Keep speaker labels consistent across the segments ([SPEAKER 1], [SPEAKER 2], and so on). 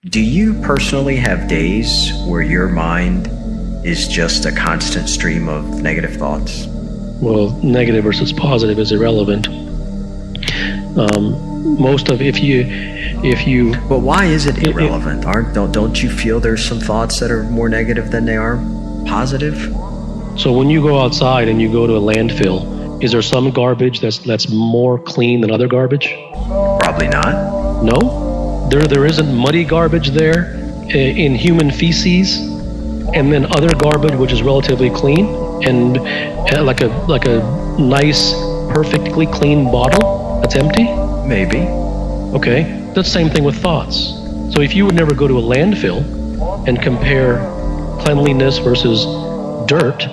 [SPEAKER 1] Do you personally have days where your mind is just a constant stream of negative thoughts?
[SPEAKER 2] Well, negative versus positive is irrelevant. Most of if you.
[SPEAKER 1] But why is it irrelevant? Don't you feel there's some thoughts that are more negative than they are positive?
[SPEAKER 2] So when you go outside and you go to a landfill, is there some garbage that's more clean than other garbage?
[SPEAKER 1] Probably not.
[SPEAKER 2] No, there isn't muddy garbage there in human feces, and then other garbage which is relatively clean and like a nice, perfectly clean bottle that's empty.
[SPEAKER 1] Maybe.
[SPEAKER 2] Okay, that's the same thing with thoughts. So if you would never go to a landfill and compare cleanliness versus dirt,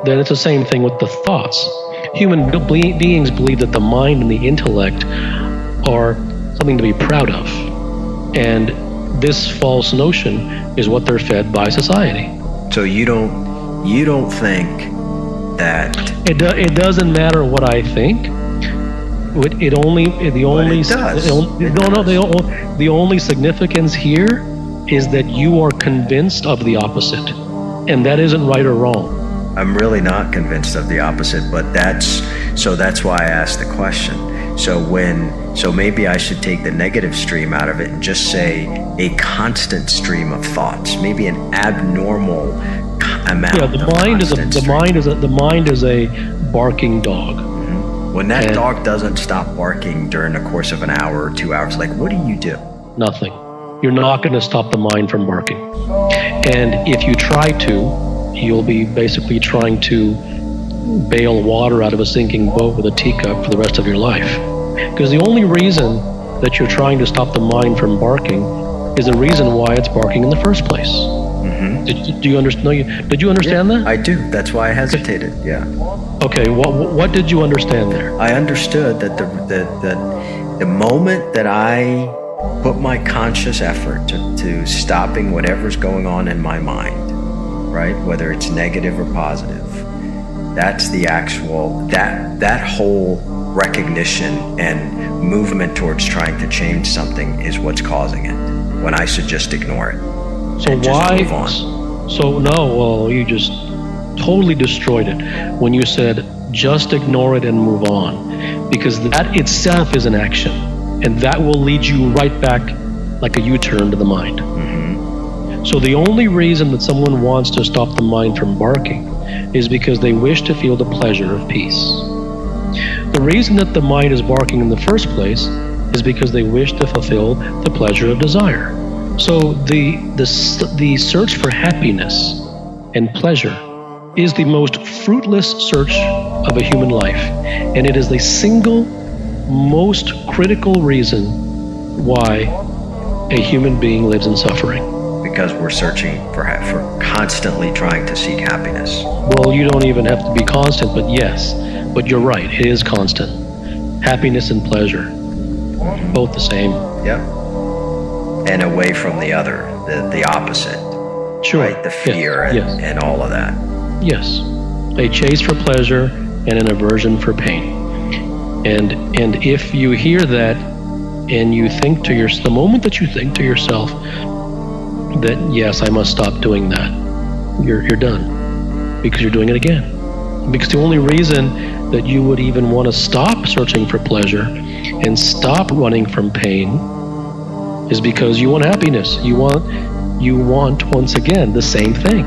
[SPEAKER 2] then it's the same thing with the thoughts. Human beings believe that the mind and the intellect are something to be proud of. And this false notion is what they're fed by society.
[SPEAKER 1] So you don't think that
[SPEAKER 2] it doesn't matter what I think. The only significance here is that you are convinced of the opposite, and that isn't right or wrong.
[SPEAKER 1] I'm really not convinced of the opposite, but that's why I asked the question. So maybe I should take the negative stream out of it and just say a constant stream of thoughts, maybe an abnormal amount.
[SPEAKER 2] Yeah, the mind is a barking dog.
[SPEAKER 1] When that dog doesn't stop barking during the course of an hour or 2 hours, like, what do?
[SPEAKER 2] Nothing. You're not going to stop the mind from barking. And if you try to, you'll be basically trying to bail water out of a sinking boat with a teacup for the rest of your life. Because the only reason that you're trying to stop the mind from barking is the reason why it's barking in the first place.
[SPEAKER 1] Mm-hmm.
[SPEAKER 2] Did you understand that?
[SPEAKER 1] I do. That's why I hesitated. Yeah.
[SPEAKER 2] Okay. What did you understand there?
[SPEAKER 1] I understood that the moment that I put my conscious effort to stopping whatever's going on in my mind, right, whether it's negative or positive, that's the actual that whole recognition and movement towards trying to change something is what's causing it. When I should just ignore it.
[SPEAKER 2] So why? Move on. So no, well, you just totally destroyed it when you said just ignore it and move on, because that itself is an action, and that will lead you right back like a U-turn to the mind.
[SPEAKER 1] Mm-hmm.
[SPEAKER 2] So the only reason that someone wants to stop the mind from barking is because they wish to feel the pleasure of peace. The reason that the mind is barking in the first place is because they wish to fulfill the pleasure of desire. So the search for happiness and pleasure is the most fruitless search of a human life, and it is the single most critical reason why a human being lives in suffering.
[SPEAKER 1] Because we're searching for constantly trying to seek happiness.
[SPEAKER 2] Well, you don't even have to be constant, but yes, but you're right, it is constant. Happiness and pleasure, both the same.
[SPEAKER 1] Yep. And away from the other, the opposite.
[SPEAKER 2] Sure.
[SPEAKER 1] Right? The fear and all of that.
[SPEAKER 2] Yes. A chase for pleasure and an aversion for pain. And if you hear that and you think to yourself, the moment that you think to yourself that, yes, I must stop doing that, you're done. Because you're doing it again. Because the only reason that you would even want to stop searching for pleasure and stop running from pain is because you want happiness. You want once again the same thing.